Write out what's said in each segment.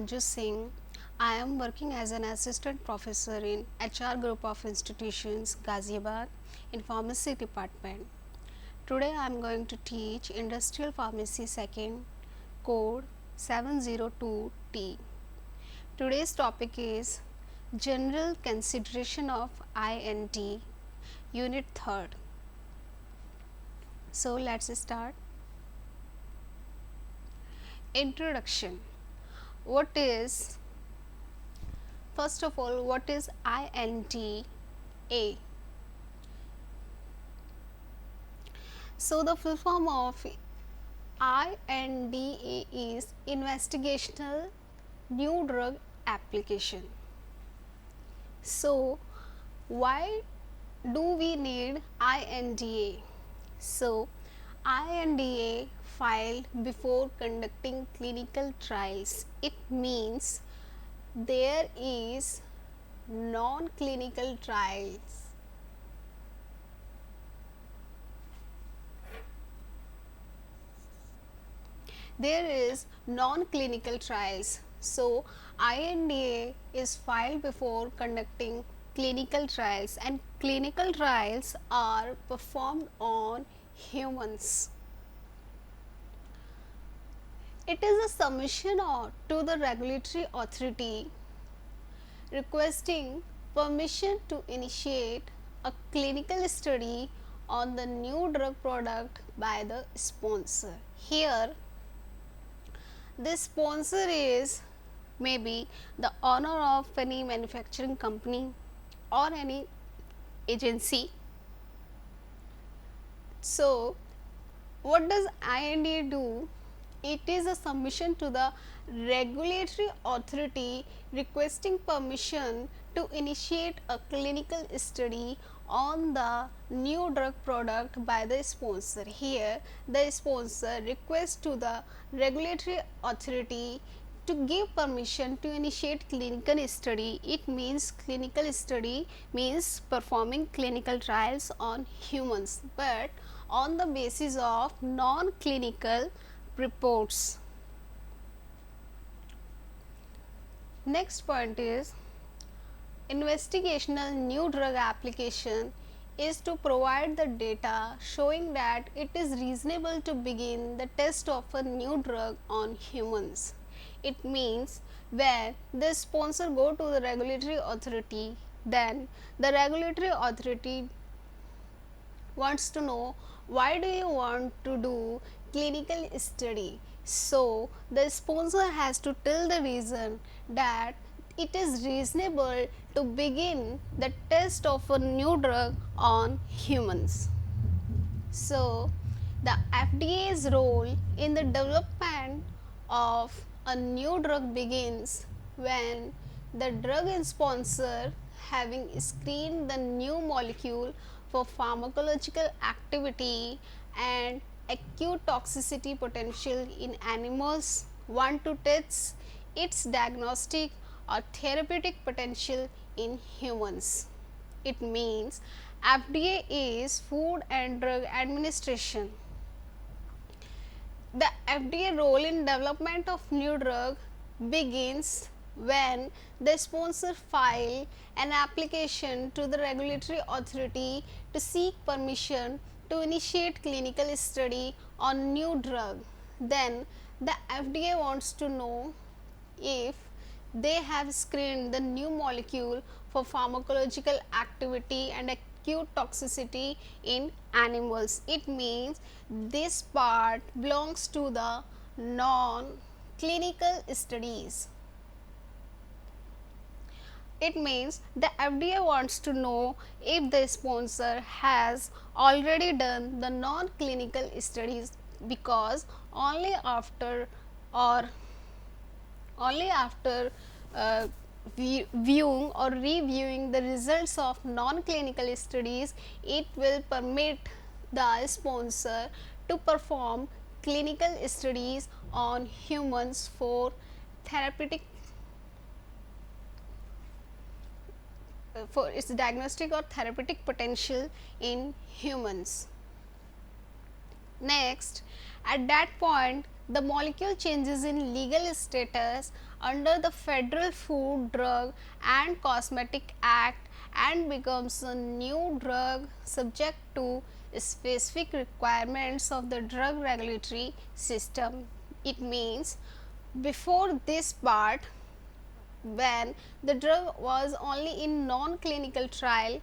Manju Singh. I am working as an assistant professor in HR group of institutions, Ghaziabad, in pharmacy department. Today I am going to teach industrial pharmacy second code 702T. Today's topic is general consideration of INT, unit 3rd. So let's start. Introduction. What is First of all, what is INDA? So the full form of INDA is Investigational New Drug Application. So why do we need INDA? So INDA filed before conducting clinical trials. It means there is non-clinical trials. There is non-clinical trials. So INDA is filed before conducting clinical trials, and clinical trials are performed on humans. It is a submission to the regulatory authority requesting permission to initiate a clinical study on the new drug product by the sponsor. Here, the sponsor is maybe the owner of any manufacturing company or any agency. So, what does INDA do? It is a submission to the regulatory authority requesting permission to initiate a clinical study on the new drug product by the sponsor. Here, the sponsor requests to the regulatory authority to give permission to initiate clinical study. It means clinical study means performing clinical trials on humans, but on the basis of non-clinical reports. Next point is investigational new drug application is to provide the data showing that it is reasonable to begin the test of a new drug on humans. It means when the sponsor go to the regulatory authority, then the regulatory authority wants to know why do you want to do clinical study. So the sponsor has to tell the reason that it is reasonable to begin the test of a new drug on humans. So the FDA's role in the development of a new drug begins when the drug sponsor, having screened the new molecule for pharmacological activity and acute toxicity potential in animals, want to test its diagnostic or therapeutic potential in humans. It means FDA is Food and Drug Administration. The FDA role in development of new drug begins when the sponsor file an application to the regulatory authority to seek permission to initiate clinical study on new drug. Then the FDA wants to know if they have screened the new molecule for pharmacological activity and acute toxicity in animals. It means this part belongs to the non-clinical studies. It means the FDA wants to know if the sponsor has already done the non-clinical studies, because only after uh, viewing or reviewing the results of non-clinical studies, it will permit the sponsor to perform clinical studies on humans for therapeutic for its diagnostic or therapeutic potential in humans. Next, at that point the molecule changes in legal status under the Federal Food, Drug and Cosmetic Act and becomes a new drug subject to specific requirements of the drug regulatory system. It means before this part, when the drug was only in non-clinical trial,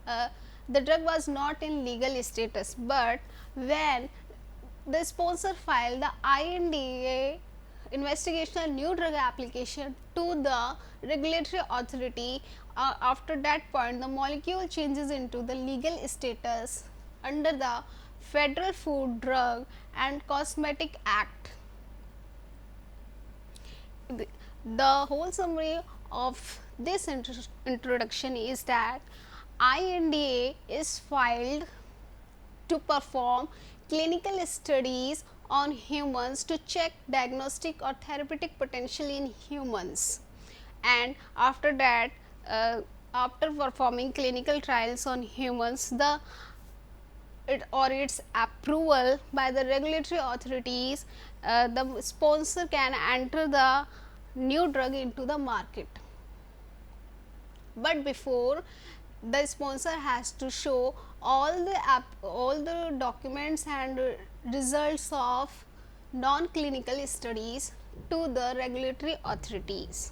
uh, the drug was not in legal status, but when the sponsor filed the INDA investigational new drug application to the regulatory authority, after that point the molecule changes into the legal status under the Federal Food, Drug and Cosmetic Act. The whole summary of this introduction is that INDA is filed to perform clinical studies on humans to check diagnostic or therapeutic potential in humans, and after that, after performing clinical trials on humans, its approval by the regulatory authorities, the sponsor can enter the new drug into the market. But before, the sponsor has to show all the documents and results of non-clinical studies to the regulatory authorities.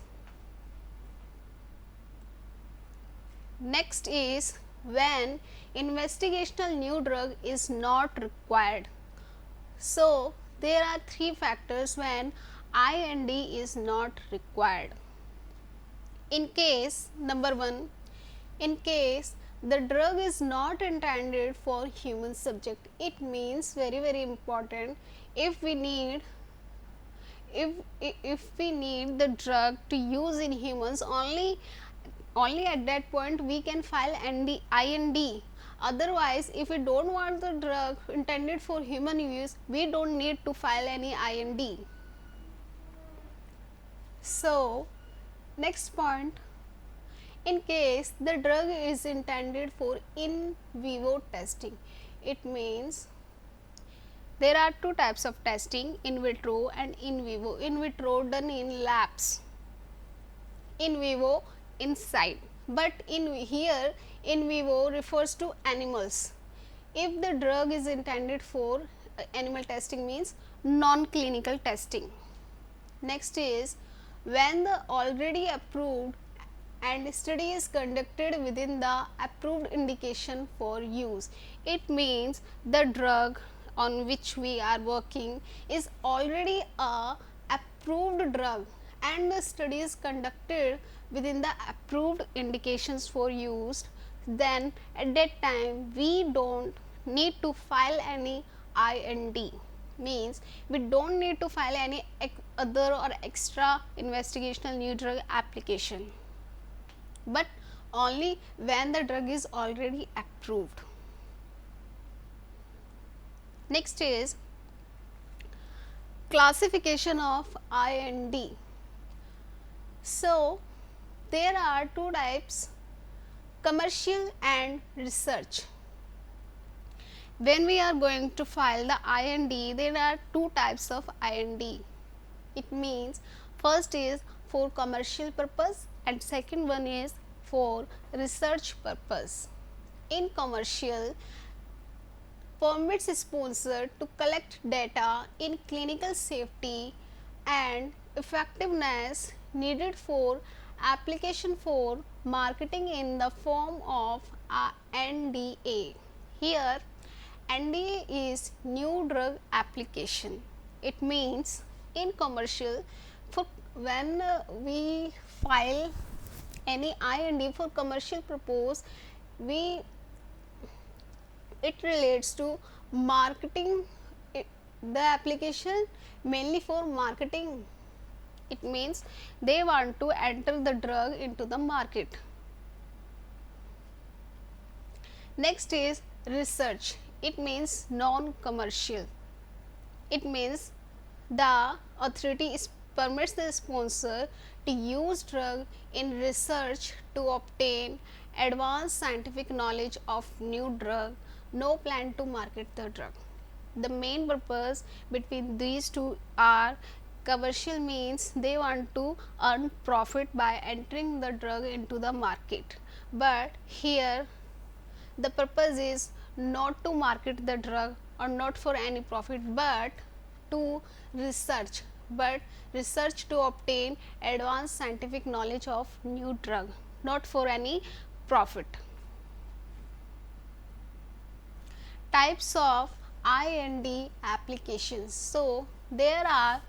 Next is when investigational new drug is not required. So, there are three factors when IND is not required. In case number 1, in case the drug is not intended for human subject, it means very important, if we need the drug to use in humans, only at that point we can file IND. Otherwise, if we don't want the drug intended for human use, we don't need to file any IND. So, next point, in case the drug is intended for in vivo testing, it means there are two types of testing, in vitro and in vivo. In vitro done in labs, in vivo inside, but in vivo refers to animals. If the drug is intended for animal testing, means non-clinical testing. Next is when the already approved and study is conducted within the approved indication for use. It means the drug on which we are working is already a approved drug and the study is conducted within the approved indications for use, then at that time we don't need to file any IND. Means we don't need to file any other or extra investigational new drug application, but only when the drug is already approved. Next is classification of IND. So, there are two types, commercial and research. When we are going to file the IND, there are two types of IND. It means first is for commercial purpose and second one is for research purpose. In commercial, permits sponsor to collect data in clinical safety and effectiveness needed for application for marketing in the form of NDA. Here NDA is new drug application. It means in commercial, for when we file any IND for commercial purpose, it relates to marketing, the application mainly for marketing. It means they want to enter the drug into the market. Next is research. It means non-commercial. It means the authority permits the sponsor to use drug in research to obtain advanced scientific knowledge of new drug, no plan to market the drug. The main purpose between these two are commercial, means they want to earn profit by entering the drug into the market, but here the purpose is not to market the drug or not for any profit, but to research, but research to obtain advanced scientific knowledge of new drug, not for any profit. Types of IND applications. So there are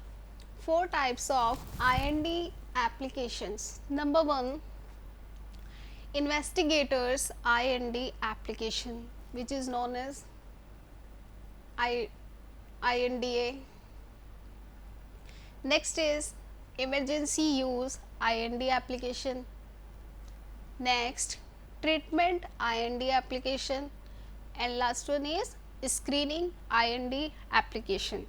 four types of IND applications. Number one, investigators IND application, which is known as INDA. Next is emergency use IND application. Next, treatment IND application, and last one is screening IND application.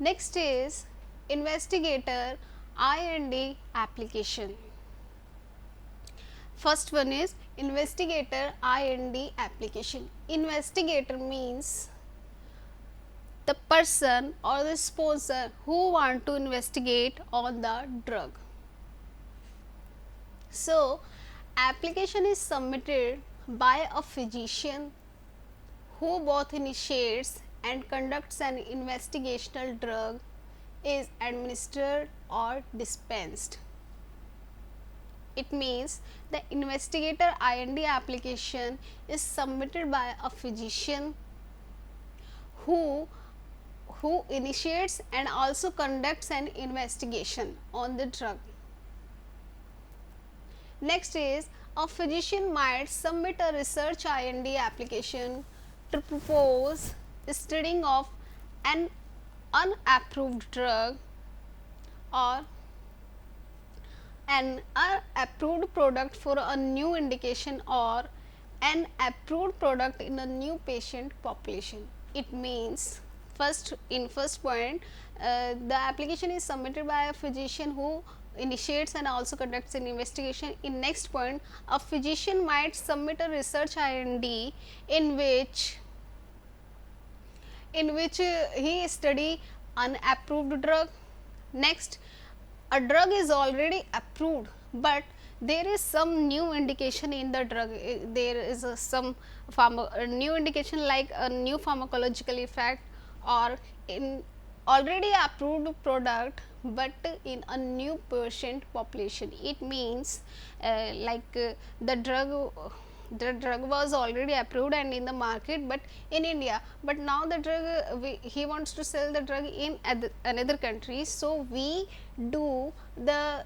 Next is investigator IND application. First one is investigator IND application. Investigator means the person or the sponsor who want to investigate on the drug. So application is submitted by a physician who both initiates and conducts an investigational drug, is administered or dispensed. It means the investigator IND application is submitted by a physician who initiates and also conducts an investigation on the drug. Next is a physician might submit a research IND application to propose studying of an unapproved drug or an unapproved product for a new indication or an approved product in a new patient population. It means first point, the application is submitted by a physician who initiates and also conducts an investigation. In next point, a physician might submit a research IND in which he study unapproved drug. Next, a drug is already approved, but there is some new indication in the drug. There is some new indication like a new pharmacological effect or in already approved product, but in a new patient population. It means the drug was already approved and in the market, but in India, but now the drug he wants to sell the drug in another country. So we do the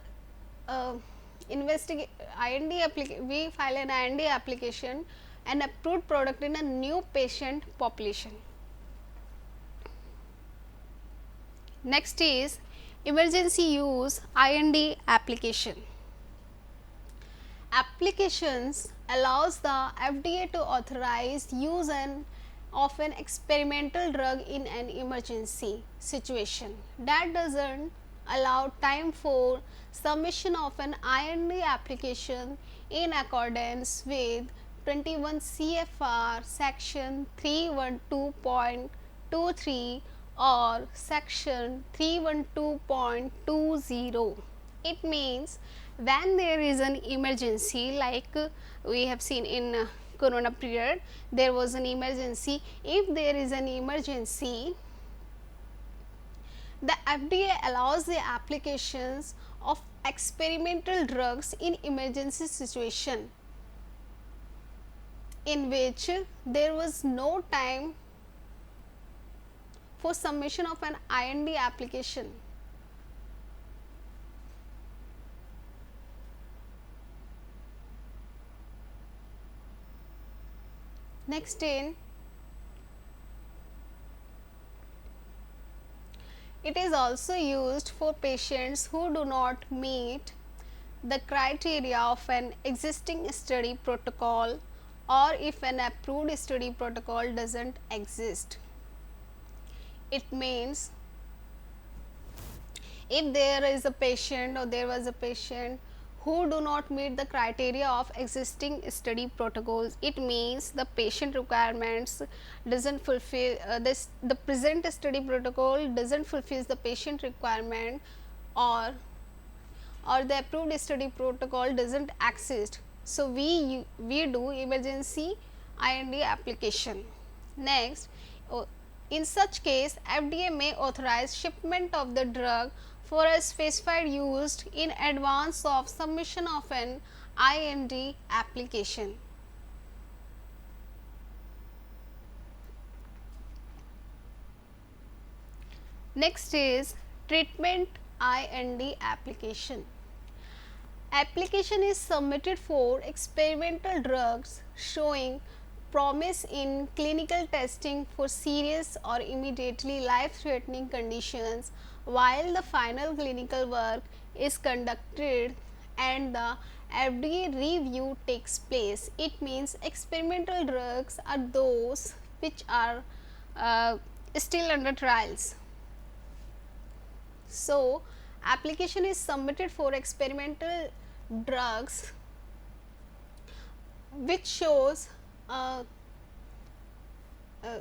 we file an IND application, an approved product in a new patient population. Next is emergency use IND application. Applications allows the FDA to authorize use of an experimental drug in an emergency situation. That doesn't allow time for submission of an IND application in accordance with 21 CFR section 312.23 or section 312.20. It means when there is an emergency, like we have seen in corona period, there was an emergency. If there is an emergency, the FDA allows the applications of experimental drugs in emergency situation in which there was no time for submission of an IND application. Next in, it is also used for patients who do not meet the criteria of an existing study protocol or if an approved study protocol doesn't exist. It means if there is a patient or there was a patient who do not meet the criteria of existing study protocols. It means the patient requirements doesn't fulfill the present study protocol doesn't fulfill the patient requirement, or the approved study protocol doesn't exist. So we do emergency IND application. Next, in such case, FDA may authorize shipment of the drug for a specified use in advance of submission of an IND application. Next is treatment IND application. Application is submitted for experimental drugs showing promise in clinical testing for serious or immediately life-threatening conditions while the final clinical work is conducted and the FDA review takes place. It means experimental drugs are those which are still under trials. So, application is submitted for experimental drugs which shows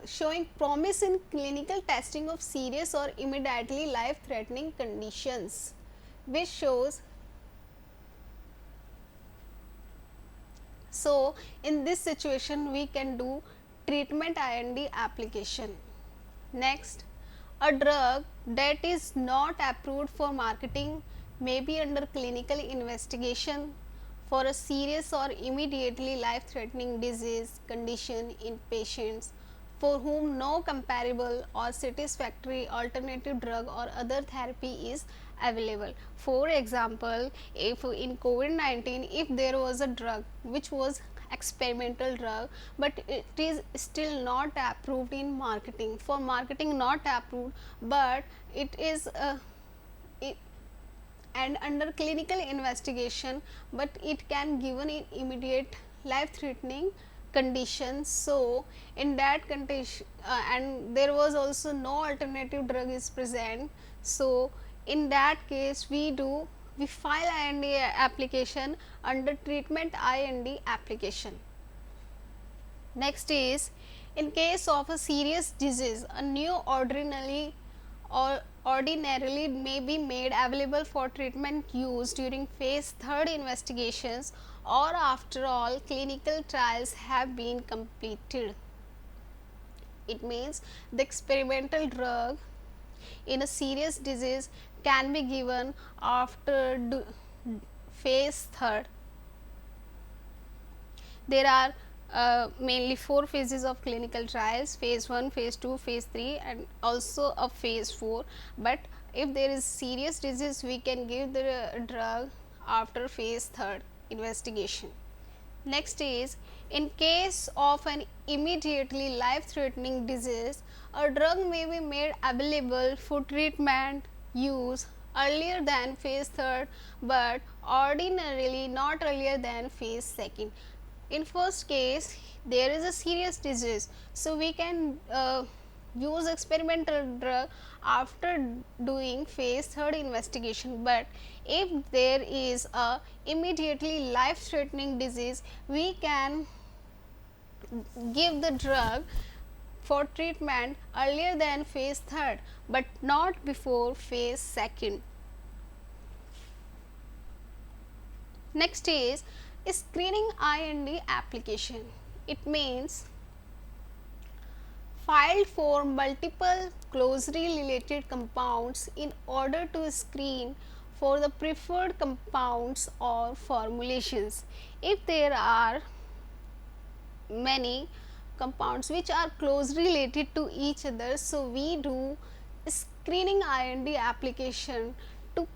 showing promise in clinical testing of serious or immediately life threatening conditions, which shows. So, in this situation we can do treatment IND application. Next, a drug that is not approved for marketing may be under clinical investigation for a serious or immediately life threatening disease condition in patients for whom no comparable or satisfactory alternative drug or other therapy is available. For example, if in COVID-19, if there was a drug which was experimental drug, but it is still not approved in marketing, for marketing not approved, but it is and under clinical investigation, but it can given in immediate life threatening conditions. So, in that condition and there was also no alternative drug is present. So, in that case we file IND application under treatment IND application. Next is, in case of a serious disease, a new ordinarily may be made available for treatment use during phase 3rd investigations or after all clinical trials have been completed. It means the experimental drug in a serious disease can be given after phase 3rd. There are mainly 4 phases of clinical trials: phase 1, phase 2, phase 3 and also a phase 4, but if there is serious disease we can give the drug after phase 3rd investigation. Next is, in case of an immediately life threatening disease, a drug may be made available for treatment use earlier than phase 3rd, but ordinarily not earlier than phase 2nd. In first case, there is a serious disease, so we can use experimental drug after doing phase 3rd investigation, but if there is a immediately life threatening disease, we can give the drug for treatment earlier than phase 3rd, but not before phase 2nd. Next is screening IND application. It means filed for multiple closely related compounds in order to screen for the preferred compounds or formulations. If there are many compounds which are closely related to each other, so we do screening IND application to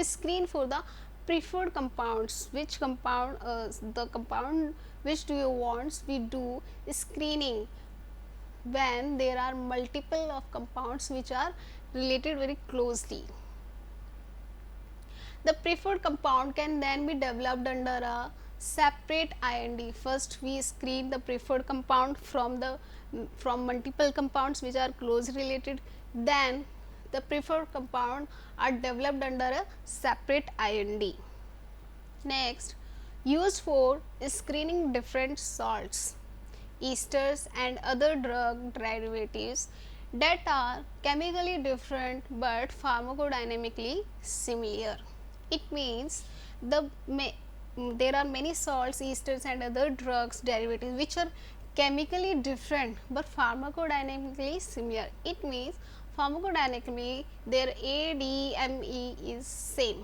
screen for the preferred compounds. Which compound, the compound which do you want, we do screening when there are multiple of compounds which are related very closely. The preferred compound can then be developed under a separate IND. First we screen the preferred compound from multiple compounds which are closely related, then the preferred compound are developed under a separate IND. Next, used for screening different salts, esters and other drug derivatives that are chemically different but pharmacodynamically similar. It means there are many salts, esters and other drugs derivatives which are chemically different but pharmacodynamically similar. It means pharmacodynamically their ADME is same,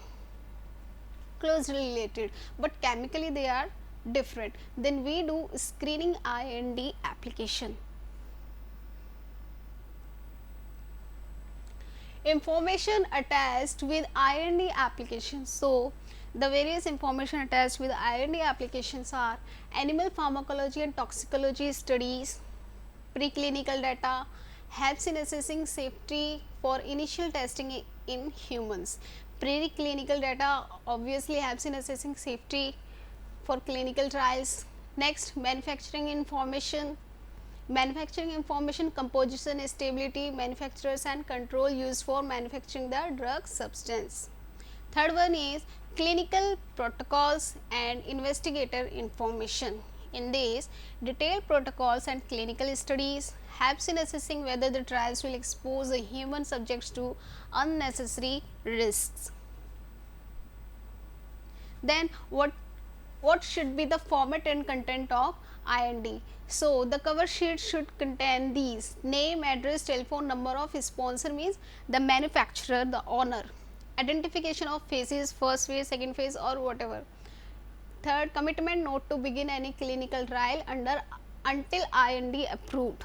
closely related, but chemically they are different. Then we do screening IND application. Information attached with IND application. So, the various information attached with IND applications are animal pharmacology and toxicology studies, preclinical data, helps in assessing safety for initial testing in humans. Preclinical data obviously helps in assessing safety for clinical trials. Next, manufacturing information. Manufacturing information, composition, stability, manufacturers and control used for manufacturing the drug substance. Third one is clinical protocols and investigator information. In this, detailed protocols and clinical studies helps in assessing whether the trials will expose the human subjects to unnecessary risks. Then what should be the format and content of IND? So, the cover sheet should contain these: name, address, telephone number of sponsor means the manufacturer, the owner, identification of phases, first phase, second phase or whatever. Third, commitment not to begin any clinical trial until IND approved.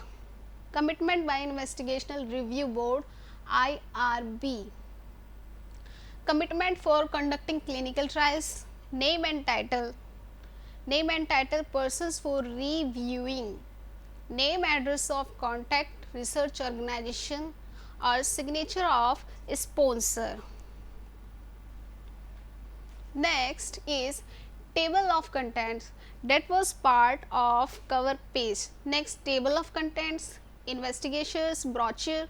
Commitment by Investigational Review Board IRB. Commitment for conducting clinical trials. Name and title. Name and title persons for reviewing. Name, address of contact, research organization or signature of sponsor. Next is table of contents, that was part of cover page. Next, table of contents, investigators brochure,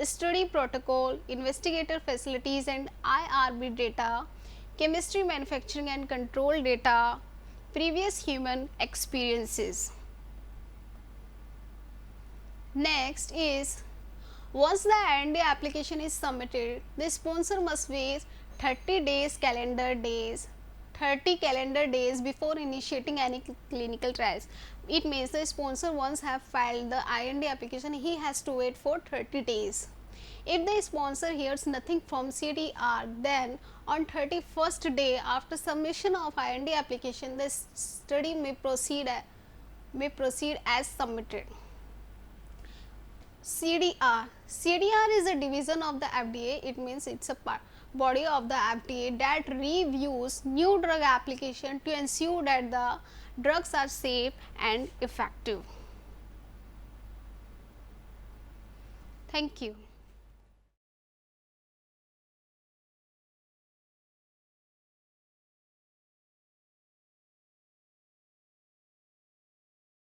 study protocol, investigator facilities and IRB data, chemistry, manufacturing and control data, previous human experiences. Next is, once the IND application is submitted, the sponsor must wait 30 calendar days before initiating any clinical trials. It means the sponsor once have filed the IND application, he has to wait for 30 days. If the sponsor hears nothing from CDR, then on 31st day after submission of IND application, the study may proceed as submitted. CDR is a division of the FDA. It means it's a body of the FDA that reviews new drug application to ensure that the drugs are safe and effective. Thank you.